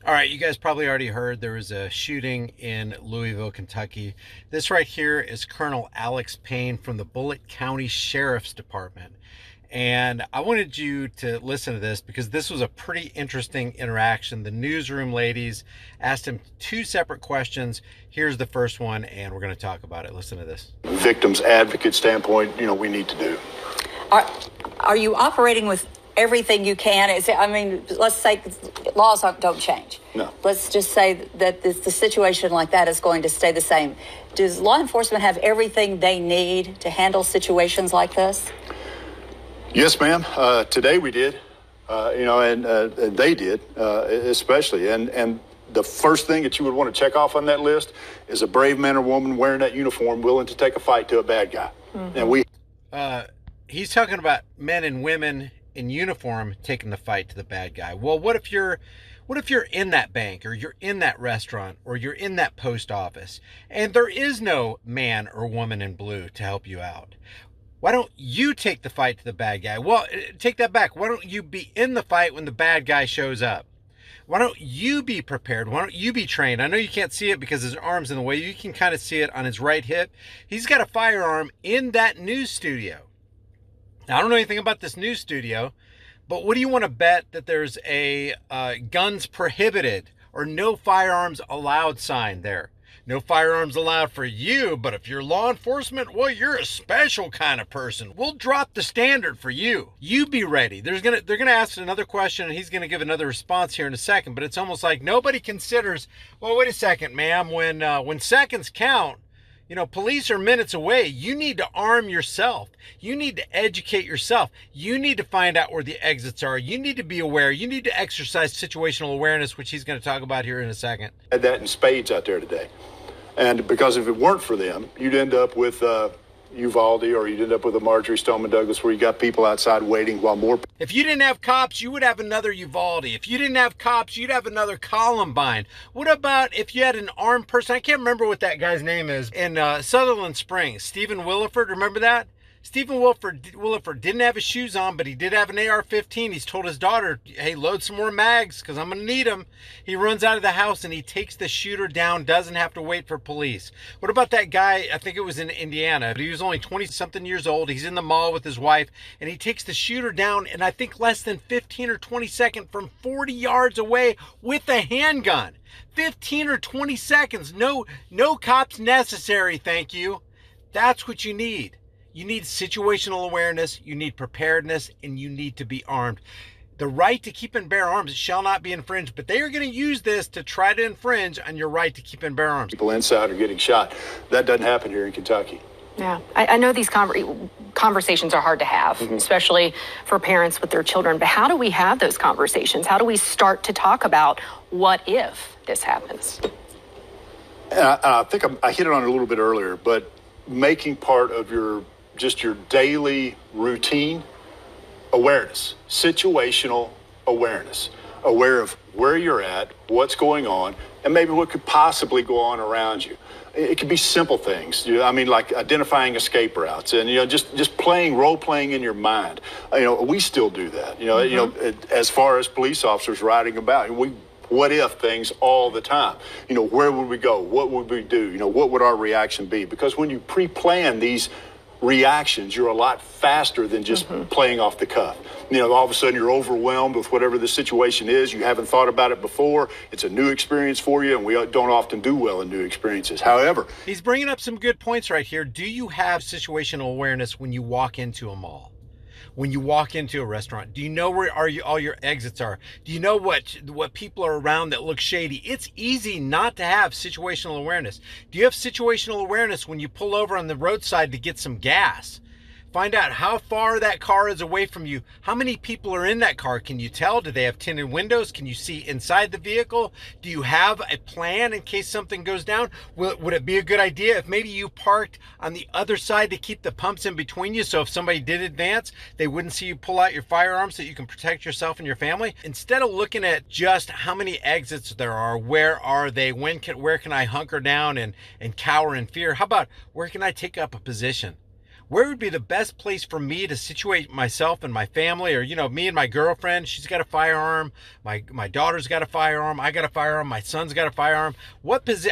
All right, you guys probably already heard there was a shooting in Louisville, Kentucky. This right here is Colonel Alex Payne from the Bullitt County Sheriff's Department. And I wanted you to listen to this because this was a pretty interesting interaction. The newsroom ladies asked him two separate questions. Here's the first one, and we're going to talk about it. Listen to this. Victims advocate standpoint, we need to do. Are you operating with everything you can? Let's say laws don't change. No. Let's just say that the situation like that is going to stay the same. Does law enforcement have everything they need to handle situations like this? Yes, ma'am. Today we did, and they did, especially. And the first thing that you would want to check off on that list is a brave man or woman wearing that uniform willing to take a fight to a bad guy. Mm-hmm. And he's talking about men and women in uniform taking the fight to the bad guy. Well, what if you're in that bank, or you're in that restaurant, or you're in that post office, and there is no man or woman in blue to help you out? Why don't you take the fight to the bad guy? Well, take that back. Why don't you be in the fight when the bad guy shows up? Why don't you be prepared? Why don't you be trained? I know you can't see it because his arm's in the way. You can kind of see it on his right hip. He's got a firearm in that news studio. Now, I don't know anything about this news studio, but what do you want to bet that there's a guns prohibited or no firearms allowed sign there? No firearms allowed for you, but if you're law enforcement, well, you're a special kind of person. We'll drop the standard for you. You be ready. They're gonna ask another question, and he's gonna give another response here in a second. But it's almost like nobody considers. Well, wait a second, ma'am. When seconds count, police are minutes away. You need to arm yourself. You need to educate yourself. You need to find out where the exits are. You need to be aware. You need to exercise situational awareness, which he's going to talk about here in a second. Had that in spades out there today. And because if it weren't for them, you'd end up with Uvalde, or you'd end up with a Marjorie Stoneman Douglas, where you got people outside waiting while more. If you didn't have cops, you would have another Uvalde. If you didn't have cops, you'd have another Columbine. What about if you had an armed person? I can't remember what that guy's name is in Sutherland Springs. Stephen Williford, remember that? Stephen Williford didn't have his shoes on, but he did have an AR-15. He's told his daughter, hey, load some more mags because I'm going to need them. He runs out of the house and he takes the shooter down, doesn't have to wait for police. What about that guy? I think it was in Indiana, but he was only 20-something years old. He's in the mall with his wife, and he takes the shooter down in, I think, less than 15 or 20 seconds from 40 yards away with a handgun. 15 or 20 seconds. No cops necessary, thank you. That's what you need. You need situational awareness, you need preparedness, and you need to be armed. The right to keep and bear arms shall not be infringed, but they are going to use this to try to infringe on your right to keep and bear arms. People inside are getting shot. That doesn't happen here in Kentucky. Yeah, I know these conversations are hard to have, especially for parents with their children, but how do we have those conversations? How do we start to talk about what if this happens? And I think I hit it on it a little bit earlier, but making part of your daily routine awareness, situational awareness, aware of where you're at, what's going on, and maybe what could possibly go on around you. It could be simple things, like identifying escape routes and, just role playing in your mind. We still do that, as far as police officers writing about, what if things all the time. Where would we go? What would we do? What would our reaction be? Because when you pre-plan these reactions, you're a lot faster than just playing off the cuff. All of a sudden you're overwhelmed with whatever the situation is. You haven't thought about it before. It's a new experience for you, and we don't often do well in new experiences. However, he's bringing up some good points right here. Do you have situational awareness when you walk into a mall? When you walk into a restaurant, do you know where all your exits are? Do you know what people are around that look shady? It's easy not to have situational awareness. Do you have situational awareness when you pull over on the roadside to get some gas? Find out how far that car is away from you. How many people are in that car? Can you tell? Do they have tinted windows? Can you see inside the vehicle? Do you have a plan in case something goes down? Would it be a good idea if maybe you parked on the other side to keep the pumps in between you, so if somebody did advance, they wouldn't see you pull out your firearm so you can protect yourself and your family? Instead of looking at just how many exits there are, where are they, where can I hunker down and cower in fear? How about where can I take up a position? Where would be the best place for me to situate myself and my family, or, me and my girlfriend, she's got a firearm, my daughter's got a firearm, I got a firearm, my son's got a firearm.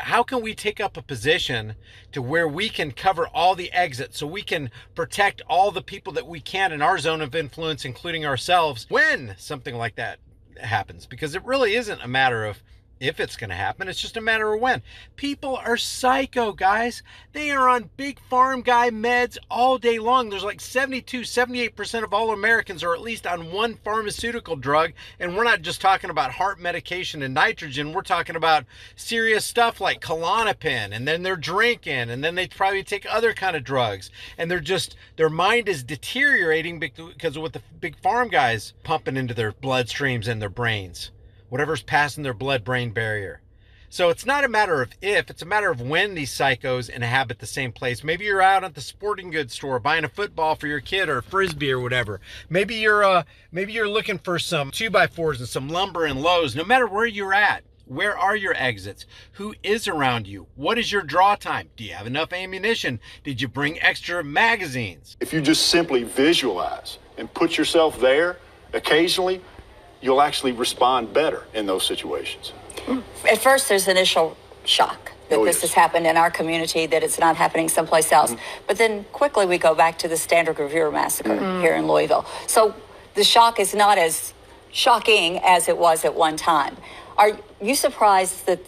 How can we take up a position to where we can cover all the exits so we can protect all the people that we can in our zone of influence, including ourselves, when something like that happens? Because it really isn't a matter of if it's going to happen, it's just a matter of when. People are psycho, guys. They are on big farm guy meds all day long. There's like 78% of all Americans are at least on one pharmaceutical drug. And we're not just talking about heart medication and nitrogen. We're talking about serious stuff like Klonopin, and then they're drinking, and then they probably take other kind of drugs. And their mind is deteriorating because of what the big farm guys pumping into their bloodstreams and their brains. Whatever's passing their blood-brain barrier. So it's not a matter of if, it's a matter of when these psychos inhabit the same place. Maybe you're out at the sporting goods store buying a football for your kid, or a Frisbee or whatever. Maybe you're looking for some 2x4s and some lumber and Lowe's. No matter where you're at, where are your exits? Who is around you? What is your draw time? Do you have enough ammunition? Did you bring extra magazines? If you just simply visualize and put yourself there occasionally, you'll actually respond better in those situations. At first, there's initial shock that this has happened in our community, that it's not happening someplace else. But then quickly we go back to the Standard Reviewer massacre here in Louisville. So the shock is not as shocking as it was at one time. Are you surprised that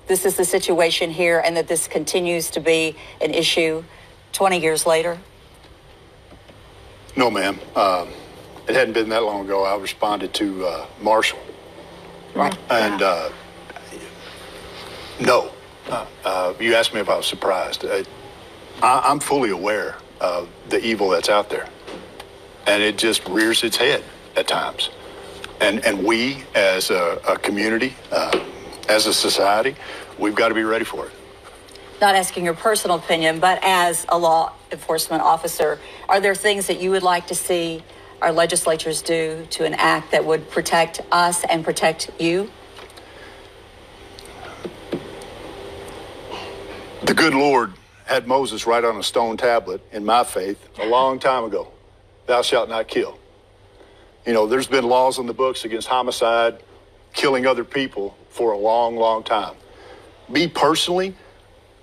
this is the situation here and that this continues to be an issue 20 years later? No, ma'am. It hadn't been that long ago I responded to Marshall. Right. And no. You asked me if I was surprised. I'm fully aware of the evil that's out there. And it just rears its head at times. And we, as a community, as a society, we've got to be ready for it. Not asking your personal opinion, but as a law enforcement officer, are there things that you would like to see our legislatures do to enact that would protect us and protect you? The good Lord had Moses write on a stone tablet in my faith a long time ago, "Thou shalt not kill." There's been laws on the books against homicide, killing other people for a long, long time. Me personally,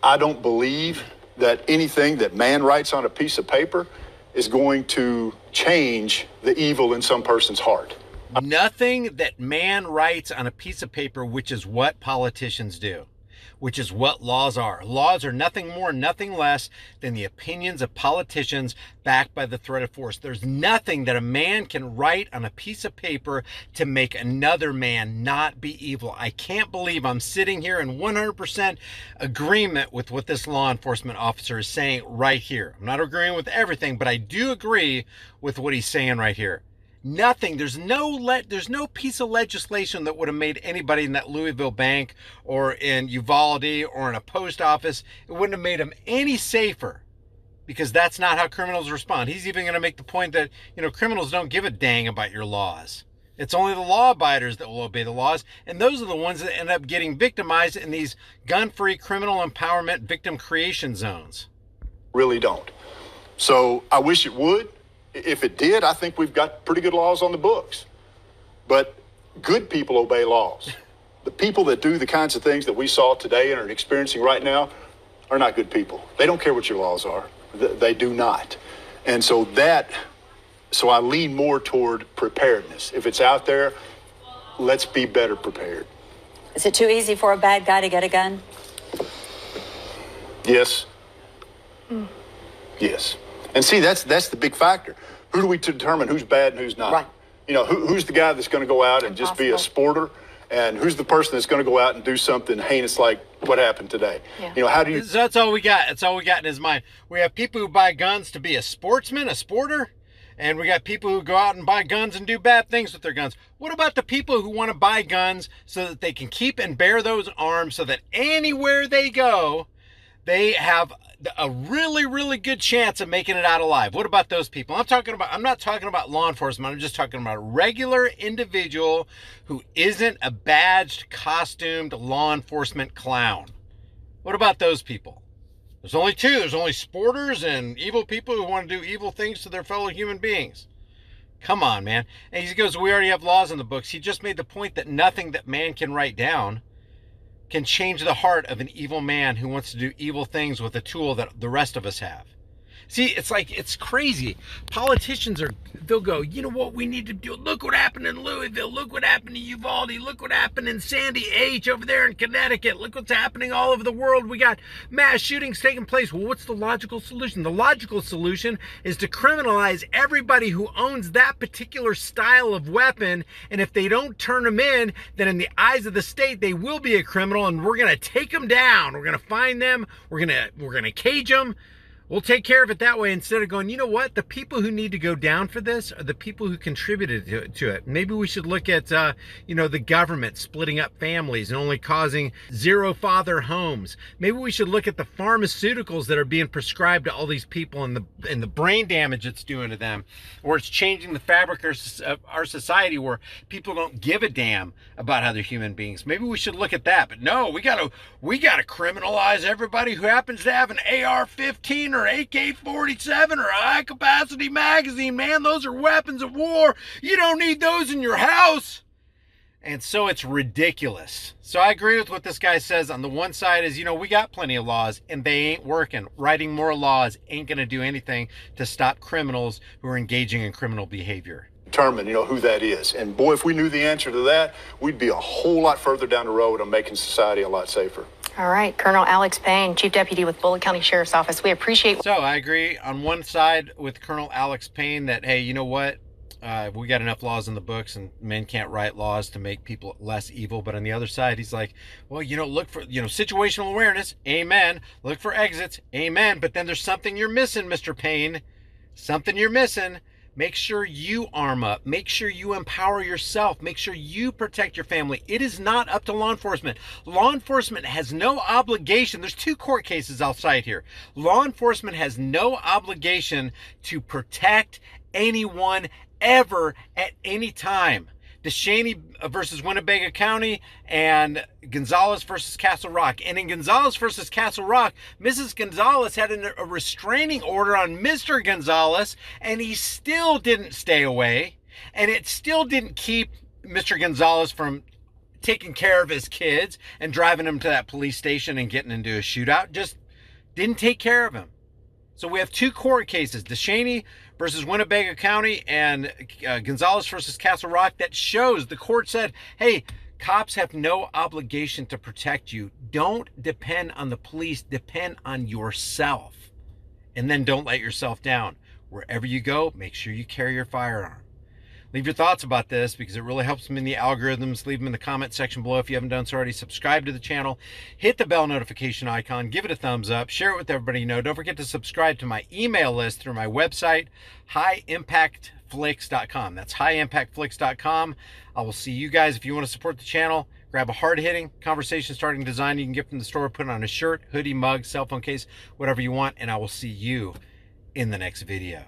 I don't believe that anything that man writes on a piece of paper is going to change the evil in some person's heart. Nothing that man writes on a piece of paper, which is what politicians do, which is what laws are. Laws are nothing more, nothing less than the opinions of politicians backed by the threat of force. There's nothing that a man can write on a piece of paper to make another man not be evil. I can't believe I'm sitting here in 100% agreement with what this law enforcement officer is saying right here. I'm not agreeing with everything, but I do agree with what he's saying right here. Nothing. There's no piece of legislation that would have made anybody in that Louisville bank or in Uvalde or in a post office, it wouldn't have made them any safer, because that's not how criminals respond. He's even going to make the point that, criminals don't give a dang about your laws. It's only the law abiders that will obey the laws, and those are the ones that end up getting victimized in these gun-free criminal empowerment victim creation zones. Really don't. So I wish it would. If it did, I think we've got pretty good laws on the books. But good people obey laws. The people that do the kinds of things that we saw today and are experiencing right now are not good people. They don't care what your laws are. They do not. And so I lean more toward preparedness. If it's out there, let's be better prepared. Is it too easy for a bad guy to get a gun? Yes. Yes. And see, that's the big factor. Who do we determine who's bad and who's not? Right. Who's the guy that's going to go out and just be a sporter? And who's the person that's going to go out and do something heinous like what happened today? Yeah. How do you... That's all we got. That's all we got in his mind. We have people who buy guns to be a sportsman, a sporter. And we got people who go out and buy guns and do bad things with their guns. What about the people who want to buy guns so that they can keep and bear those arms so that anywhere they go, they have a really, really good chance of making it out alive? What about those people? I'm not talking about law enforcement. I'm just talking about a regular individual who isn't a badged, costumed law enforcement clown. What about those people? There's only two. There's only sporters and evil people who want to do evil things to their fellow human beings. Come on, man. And he goes, we already have laws in the books. He just made the point that nothing that man can write down can change the heart of an evil man who wants to do evil things with a tool that the rest of us have. See, it's like, it's crazy. Politicians they'll go, you know what we need to do? Look what happened in Louisville. Look what happened to Uvalde. Look what happened in Sandy H over there in Connecticut. Look what's happening all over the world. We got mass shootings taking place. Well, what's the logical solution? The logical solution is to criminalize everybody who owns that particular style of weapon. And if they don't turn them in, then in the eyes of the state, they will be a criminal, and we're going to take them down. We're going to find them. We're going to cage them. We'll take care of it that way, instead of going, you know what? The people who need to go down for this are the people who contributed to it. Maybe we should look at, the government splitting up families and only causing zero father homes. Maybe we should look at the pharmaceuticals that are being prescribed to all these people and the brain damage it's doing to them, or it's changing the fabric of our society where people don't give a damn about other human beings. Maybe we should look at that. But no, we gotta criminalize everybody who happens to have an AR-15 or AK-47 or a high-capacity magazine. Man, those are weapons of war. You don't need those in your house. And so it's ridiculous. So I agree with what this guy says. On the one side is, we got plenty of laws and they ain't working. Writing more laws ain't going to do anything to stop criminals who are engaging in criminal behavior. Determine, who that is. And boy, if we knew the answer to that, we'd be a whole lot further down the road on making society a lot safer. All right, Colonel Alex Payne, Chief Deputy with Bullitt County Sheriff's Office. We appreciate. So I agree on one side with Colonel Alex Payne that, hey, you know what? We got enough laws in the books and men can't write laws to make people less evil. But on the other side, he's like, well, look for, situational awareness. Amen. Look for exits. Amen. But then there's something you're missing, Mr. Payne. Something you're missing. Make sure you arm up. Make sure you empower yourself. Make sure you protect your family. It is not up to law enforcement. Law enforcement has no obligation. There's two court cases I'll cite here. Law enforcement has no obligation to protect anyone ever at any time. DeShaney versus Winnebago County and Gonzalez versus Castle Rock. And in Gonzalez versus Castle Rock, Mrs. Gonzalez had a restraining order on Mr. Gonzalez, and he still didn't stay away. And it still didn't keep Mr. Gonzalez from taking care of his kids and driving him to that police station and getting into a shootout. Just didn't take care of him. So we have two court cases, DeShaney versus Winnebago County and Gonzalez versus Castle Rock, that shows the court said, hey, cops have no obligation to protect you. Don't depend on the police. Depend on yourself. And then don't let yourself down. Wherever you go, make sure you carry your firearm. Leave your thoughts about this because it really helps me in the algorithms. Leave them in the comment section below if you haven't done so already. Subscribe to the channel. Hit the bell notification icon. Give it a thumbs up. Share it with everybody you know. Don't forget to subscribe to my email list through my website, highimpactflix.com. That's highimpactflix.com. I will see you guys. If you want to support the channel, grab a hard-hitting, conversation-starting design you can get from the store. Put it on a shirt, hoodie, mug, cell phone case, whatever you want. And I will see you in the next video.